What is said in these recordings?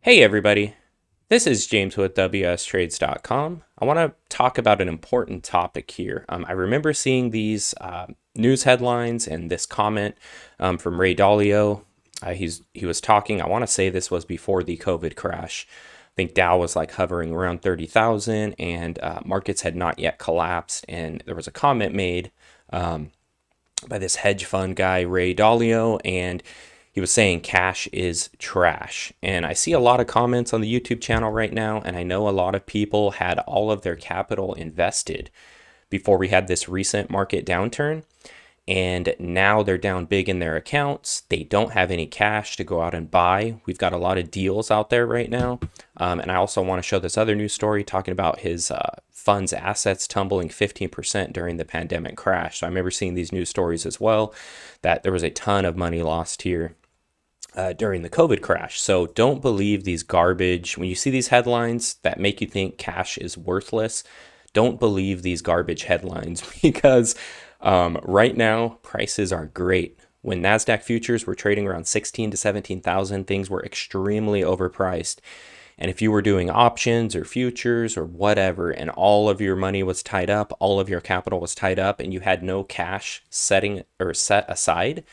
Hey everybody, this is James with WSTrades.com. I want to talk about an important topic here. I remember seeing these news headlines and this comment from Ray Dalio. He was talking, I want to say this was before the COVID crash. I think Dow was like hovering around 30,000 and markets had not yet collapsed. And there was a comment made by this hedge fund guy, Ray Dalio, and he was saying cash is trash. And I see a lot of comments on the YouTube channel right now, and I know a lot of people had all of their capital invested before we had this recent market downturn. And now they're down big in their accounts. They don't have any cash to go out and buy. We've got a lot of deals out there right now. And I also want to show this other news story talking about his fund's assets tumbling 15% during the pandemic crash. So I remember seeing these news stories as well, that there was a ton of money lost here during the COVID crash. So don't believe these garbage. When you see these headlines that make you think cash is worthless, don't believe these garbage headlines because right now prices are great. When NASDAQ futures were trading around 16 to 17,000, things were extremely overpriced. And if you were doing options or futures or whatever, and all of your money was tied up, all of your capital was tied up, and you had no cash set aside,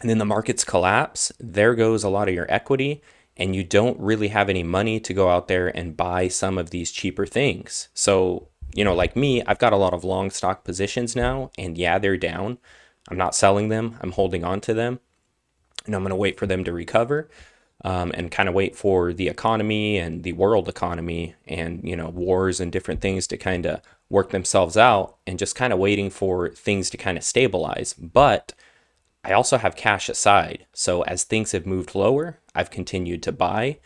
and then the markets collapse, there goes a lot of your equity, and you don't really have any money to go out there and buy some of these cheaper things. So, like me, I've got a lot of long stock positions now, and yeah, they're down. I'm not selling them. I'm holding on to them, and I'm going to wait for them to recover and kind of wait for the economy and the world economy and, wars and different things to kind of work themselves out, and just kind of waiting for things to kind of stabilize. But I also have cash aside. So as things have moved lower, I've continued to buy.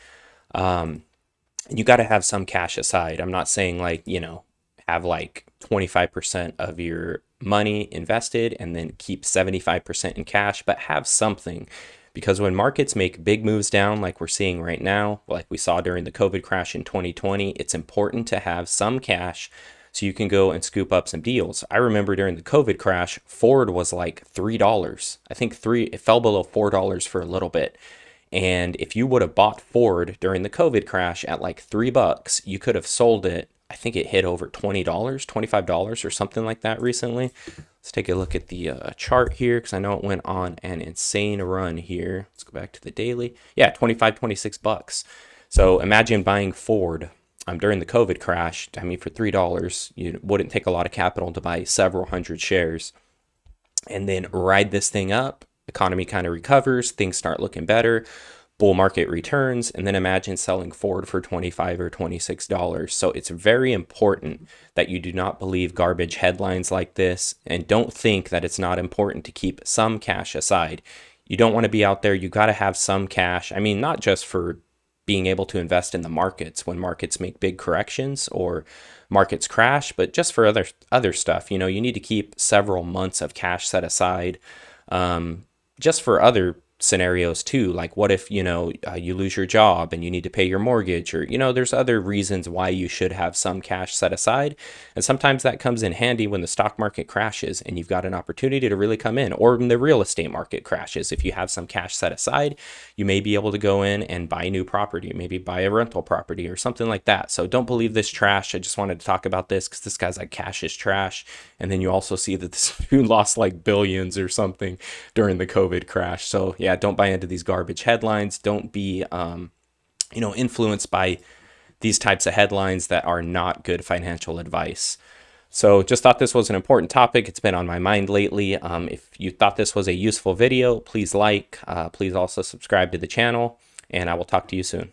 You got to have some cash aside. I'm not saying have 25% of your money invested and then keep 75% in cash, but have something. Because when markets make big moves down like we're seeing right now, like we saw during the COVID crash in 2020, it's important to have some cash so you can go and scoop up some deals. I remember during the COVID crash, Ford was like $3. I think it fell below $4 for a little bit. And if you would have bought Ford during the COVID crash at like $3, you could have sold it. I think it hit over $20, $25 or something like that recently. Let's take a look at the chart here because I know it went on an insane run here. Let's go back to the daily. Yeah, 25, 26 bucks. So imagine buying Ford during the COVID crash. I mean, for $3, you wouldn't take a lot of capital to buy several hundred shares and then ride this thing up. Economy kind of recovers, things start looking better, bull market returns, and then imagine selling Ford for $25 or $26. So it's very important that you do not believe garbage headlines like this, and don't think that it's not important to keep some cash aside. You don't want to be out there. You got to have some cash. I mean, not just for being able to invest in the markets when markets make big corrections or markets crash, but just for other stuff. You need to keep several months of cash set aside just for other scenarios too. Like what if, you lose your job and you need to pay your mortgage, or, there's other reasons why you should have some cash set aside. And sometimes that comes in handy when the stock market crashes and you've got an opportunity to really come in, or when the real estate market crashes. If you have some cash set aside, you may be able to go in and buy new property, maybe buy a rental property or something like that. So don't believe this trash. I just wanted to talk about this because this guy's like, cash is trash. And then you also see that this dude lost like billions or something during the COVID crash. So yeah, don't buy into these garbage headlines. Don't be, influenced by these types of headlines that are not good financial advice. So just thought this was an important topic. It's been on my mind lately. If you thought this was a useful video, please please also subscribe to the channel, and I will talk to you soon.